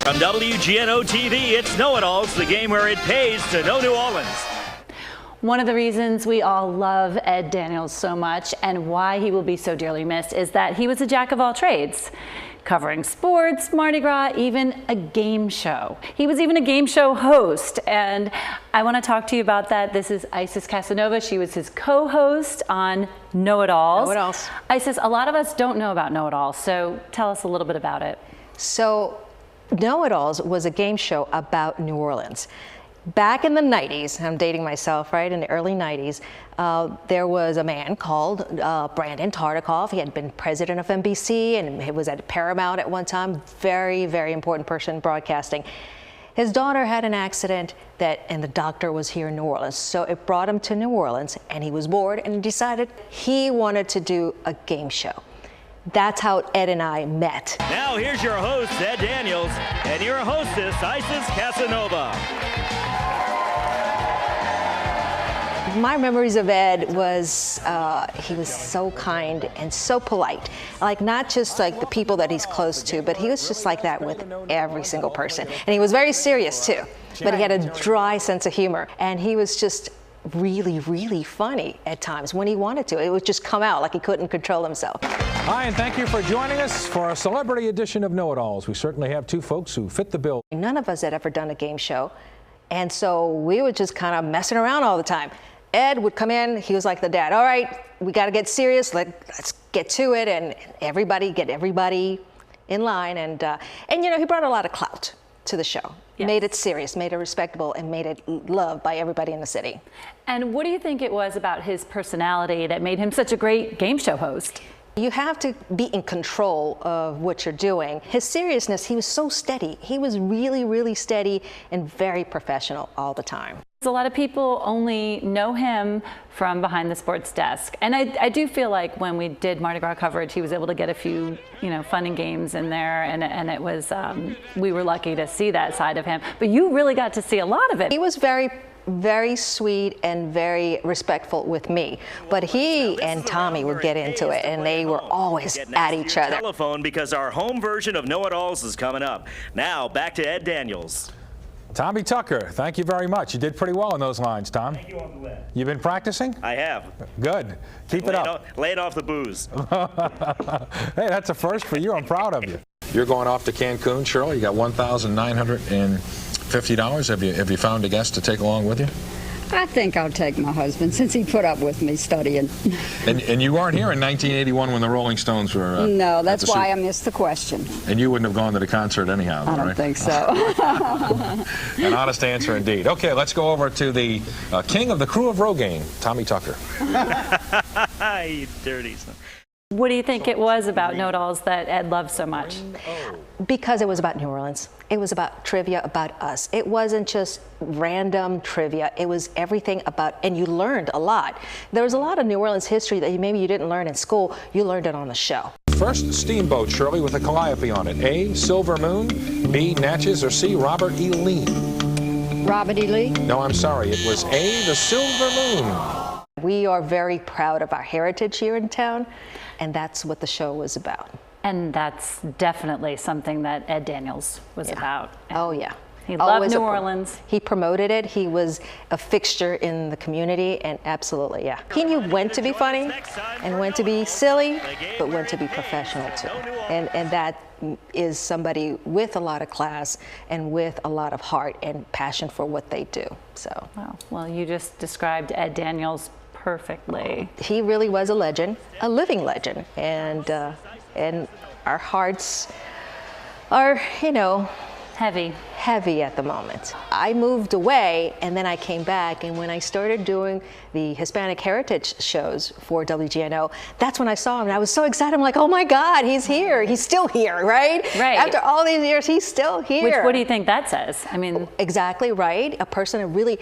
From WGNO TV, it's Know-It-Alls, the game where it pays to know New Orleans. One of the reasons we all love Ed Daniels so much and why he will be so dearly missed is that he was a jack of all trades, covering sports, Mardi Gras, even a game show. He was even a game show host, and I want to talk to you about that. This is Isis Casanova. She was his co-host on Know-It-Alls. Know-It-Alls. Isis, a lot of us don't know about Know-It-Alls, so tell us a little bit about it. So Know-It-Alls was a game show about New Orleans. Back in the 90s, I'm dating myself, right, in the early 90s, there was a man called Brandon Tartikoff. He had been president of NBC and he was at Paramount at one time. Very, very important person broadcasting. His daughter had an accident and the doctor was here in New Orleans. So it brought him to New Orleans and he was bored and decided he wanted to do a game show. That's how Ed and I met. Now here's your host, Ed Daniels, and your hostess, Isis Casanova. My memories of Ed was he was so kind and so polite. Like not just like the people that he's close to, but he was just like that with every single person. And he was very serious too, but he had a dry sense of humor. And he was just really, really funny at times when he wanted to. It would just come out like he couldn't control himself. Hi, and thank you for joining us for a celebrity edition of Know-It-Alls. We certainly have two folks who fit the bill. None of us had ever done a game show. And so we were just kind of messing around all the time. Ed would come in, he was like the dad. All right, we got to get serious. Let's get to it, and get everybody in line. And you know, he brought a lot of clout to the show. Yes. Made it serious, made it respectable, and made it loved by everybody in the city. And what do you think it was about his personality that made him such a great game show host? You have to be in control of what you're doing. His seriousness, he was so steady. He was really, really steady and very professional all the time. A lot of people only know him from behind the sports desk. And I do feel like when we did Mardi Gras coverage, he was able to get a few, you know, fun and games in there. And it was, we were lucky to see that side of him. But you really got to see a lot of it. He was very, very sweet and very respectful with me. But he and Tommy would get into it, and they were always at each other. Telephone, because our home version of Know-It-Alls is coming up. Now, back to Ed Daniels. Tommy Tucker, thank you very much. You did pretty well in those lines, Tom. Thank you, Uncle Ed. You've been practicing? I have. Good. Keep it up. Laid off the booze. Hey, that's a first for you. I'm proud of you. You're going off to Cancun, Shirley. You got $1,950. Have you found a guest to take along with you? I think I'll take my husband since he put up with me studying. And you weren't here in 1981 when the Rolling Stones were no, that's why I missed the question. And you wouldn't have gone to the concert anyhow, I don't right? think so. An honest answer indeed. Okay, let's go over to the king of the crew of Rogaine, Tommy Tucker. You dirty son. What do you think it was about Know-It-Alls that Ed loved so much? Because it was about New Orleans. It was about trivia about us. It wasn't just random trivia. It was everything about, and you learned a lot. There was a lot of New Orleans history that maybe you didn't learn in school. You learned it on the show. First steamboat, Shirley, with a calliope on it. A, Silver Moon, B, Natchez, or C, Robert E. Lee? Robert E. Lee? No, I'm sorry. It was A, the Silver Moon. We are very proud of our heritage here in town, and that's what the show was about. And that's definitely something that Ed Daniels was about. Oh, yeah. He loved New Orleans. He promoted it. He was a fixture in the community, and absolutely, yeah. He knew when to be funny and when to be silly, but when to be professional too. And that is somebody with a lot of class and with a lot of heart and passion for what they do. So. Well, you just described Ed Daniels perfectly. He really was a legend, a living legend, and our hearts are, you know, heavy at the moment. I moved away and then I came back, and when I started doing the Hispanic Heritage shows for WGNO, that's when I saw him and I was so excited. I'm like, oh my God, he's here. He's still here, right? Right. After all these years, he's still here. What do you think that says? I mean, exactly right. A person who really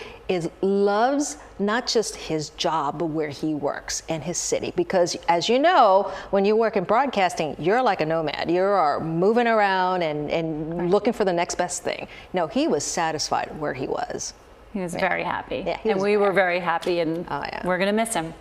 loves not just his job, but where he works and his city. Because as you know, when you work in broadcasting, you're like a nomad. You are moving around and looking for the next best thing. No, he was satisfied where he was. He was very happy. Yeah, and we were very happy, and we're going to miss him.